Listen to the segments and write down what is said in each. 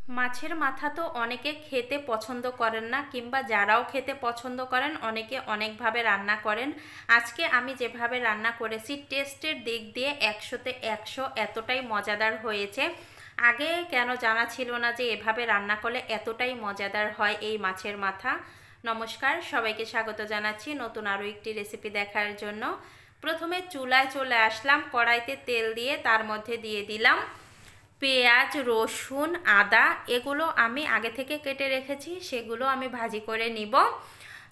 মাছের মাথা তো অনেকে খেতে পছন্দ করেন না, কিংবা যারাও খেতে পছন্দ করেন অনেকে অনেকভাবে রান্না করেন। আজকে আমি যেভাবে রান্না করেছি টেস্টের দিক দিয়ে 100তে 100, এতটাই মজাদার হয়েছে। আগে কেন জানা ছিল না যে এভাবে রান্না করলে এতটাই মজাদার হয় এই মাছের মাথা। নমস্কার, সবাইকে স্বাগত জানাচ্ছি নতুন আরও একটি রেসিপি দেখার জন্য। প্রথমে চুলায় চলে আসলাম, কড়াইতে তেল দিয়ে তার মধ্যে দিয়ে দিলাম পেঁয়াজ, রসুন, আদা। এগুলো আমি আগে থেকে কেটে রেখেছি, সেগুলো আমি ভাজি করে নিব।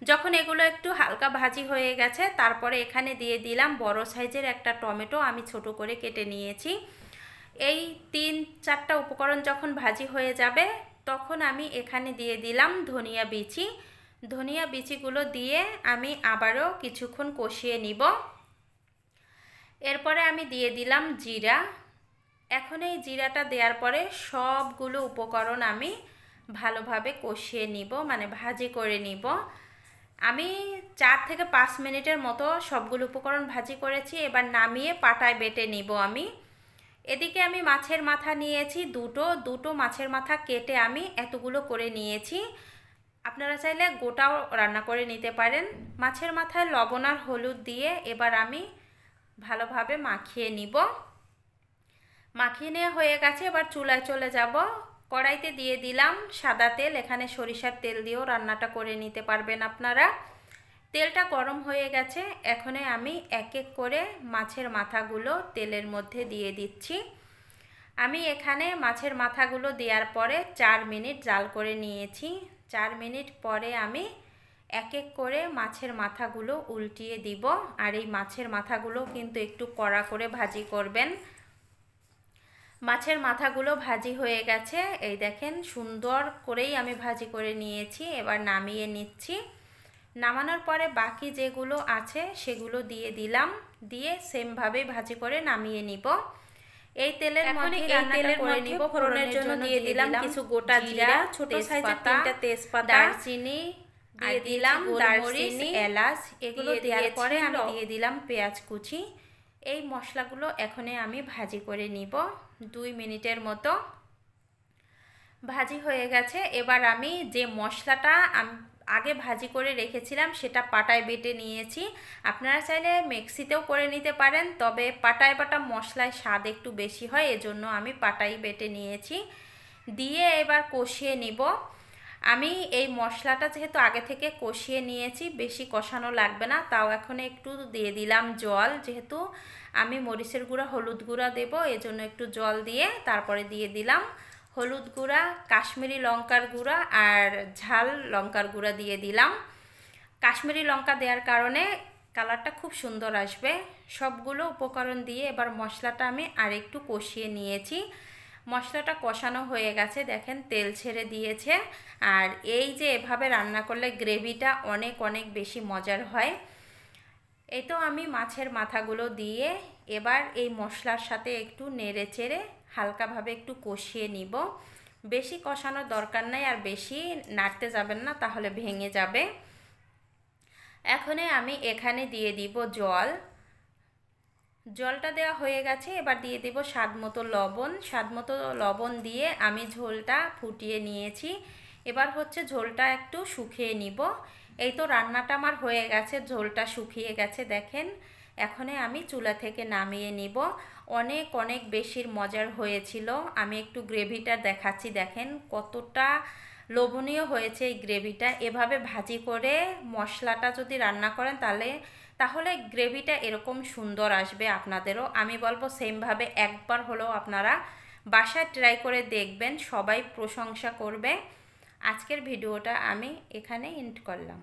যখন এগুলো একটু হালকা ভাজি হয়ে গেছে তারপরে এখানে দিয়ে দিলাম বড় সাইজের একটা টমেটো, আমি ছোট করে কেটে নিয়েছি। এই 3-4টা উপকরণ যখন ভাজি হয়ে যাবে তখন আমি এখানে দিয়ে দিলাম ধনিয়া বিচি। ধনিয়া বিচিগুলো দিয়ে আমি আবারও কিছুক্ষণ কষিয়ে নিব। এরপরে আমি দিয়ে দিলাম জিরা। এখন এই জিরাটা দেওয়ার পরে সবগুলো উপকরণ আমি ভালোভাবে কষিয়ে নিব, মানে ভাজি করে নিব। আমি 4 থেকে 5 মিনিটের মতো সবগুলো উপকরণ ভাজি করেছি। এবার নামিয়ে পাটায় বেটে নিব আমি। এদিকে আমি মাছের মাথা নিয়েছি দুটো মাছের মাথা কেটে আমি এতগুলো করে নিয়েছি। আপনারা চাইলে গোটাও রান্না করে নিতে পারেন। মাছের মাথায় লবণ আর হলুদ দিয়ে এবার আমি ভালোভাবে মাখিয়ে নিব। মাখিয়ে নেওয়া হয়ে গেছে, এবার চুলায় চলে যাব। কড়াইতে দিয়ে দিলাম সাদা তেল। এখানে সরিষার তেল দিয়েও রান্নাটা করে নিতে পারবেন আপনারা। তেলটা গরম হয়ে গেছে, এখন আমি এক এক করে মাছের মাথাগুলো তেলের মধ্যে দিয়ে দিচ্ছি। আমি এখানে মাছের মাথাগুলো দেওয়ার পরে 4 মিনিট জাল করে নিয়েছি। 4 মিনিট পরে আমি এক এক করে মাছের মাথাগুলো উল্টিয়ে দিব। আর এই মাছের মাথাগুলো কিন্তু একটু কড়া করে ভাজি করবেন। মাছের মাথাগুলো ভাজি হয়ে গেছে, এই দেখেন সুন্দর করেই আমি ভাজি করে নিয়েছি। এবার নামিয়ে নিচ্ছি। নামানোর পরে বাকি যেগুলো আছে সেগুলো দিয়ে দিলাম, দিয়ে সেমভাবে ভাজি করে নামিয়ে নিব। এই তেলের মধ্যে রান্নাটা করে নিব। ফোড়নের জন্য দিয়ে দিলাম কিছু গোটা জিরা, ছোট সাইজের 3টা তেজপাতা, দারচিনি দিয়ে দিলাম, দারচিনি, এলাচ। এগুলো দেওয়ার পরে আমি দিয়ে দিলাম পেঁয়াজ কুচি। এই মশলাগুলো এখন আমি ভাজি করে নিব 2 মিনিটের মতো। ভাজি হয়ে গেছে, এবার আমি যে মশলাটা আগে ভাজি করে রেখেছিলাম সেটা পাটায় বেটে নিয়েছি। আপনারা চাইলে মিক্সিতেও করে নিতে পারেন, তবে পাটায় বাটা মশলায় স্বাদ একটু বেশি হয়, এজন্য আমি পাটাই বেটে নিয়েছি। দিয়ে এবার কষিয়ে নিব। আমি এই মশলাটা যেহেতু আগে থেকে কষিয়ে নিয়েছি, বেশি কষানো লাগবে না। তাও এখন একটু দিয়ে দিলাম জল, যেহেতু আমি মরিচের গুঁড়া, হলুদ গুঁড়া দেবো, এজন্য একটু জল দিয়ে তারপরে দিয়ে দিলাম হলুদ গুঁড়া, কাশ্মীরি লঙ্কার গুঁড়া আর ঝাল লঙ্কার গুঁড়া দিয়ে দিলাম। কাশ্মীরি লঙ্কা দেওয়ার কারণে কালারটা খুব সুন্দর আসবে। সবগুলো উপকরণ দিয়ে এবার মশলাটা আমি আরেকটু কষিয়ে নিয়েছি। মশলাটা কষানো হয়ে গেছে, দেখেন তেল ছেড়ে দিয়েছে। আর এই যে এভাবে রান্না করলে গ্রেভিটা অনেক অনেক বেশি মজার হয়। এই তো আমি মাছের মাথাগুলো দিয়ে এবার এই মশলার সাথে একটু নেড়ে চেড়ে হালকাভাবে একটু কষিয়ে নিব। বেশি কষানোর দরকার নাই, আর বেশি নাড়তে যাবেন না, তাহলে ভেঙে যাবে। এখন আমি এখানে দিয়ে দিব জল। জলটা দেওয়া হয়ে গেছে, এবার দিয়ে দেব স্বাদমতো লবণ। স্বাদমতো লবণ দিয়ে আমি ঝোলটা ফুটিয়ে নিয়েছি। এবার হচ্ছে ঝোলটা একটু শুকিয়ে নিব। এই তো রান্নাটা আমার হয়ে গেছে, ঝোলটা শুকিয়ে গেছে দেখেন। এখন আমি চুলা থেকে নামিয়ে নিব। অনেক অনেক বেশি মজার হয়েছিল। আমি একটু গ্রেভিটা দেখাচ্ছি, দেখেন কতটা লোভনীয় হয়েছে এই গ্রেভিটা। এভাবে ভাজি করে মশলাটা যদি রান্না করেন তাহলে গ্রেভিটা এরকম সুন্দর আসবে আপনাদেরও। আমি বলবো সেমভাবে একবার হলেও আপনারা বাসায় ট্রাই করে দেখবেন, সবাই প্রশংসা করবে। আজকের ভিডিওটা আমি এখানে এন্ড করলাম।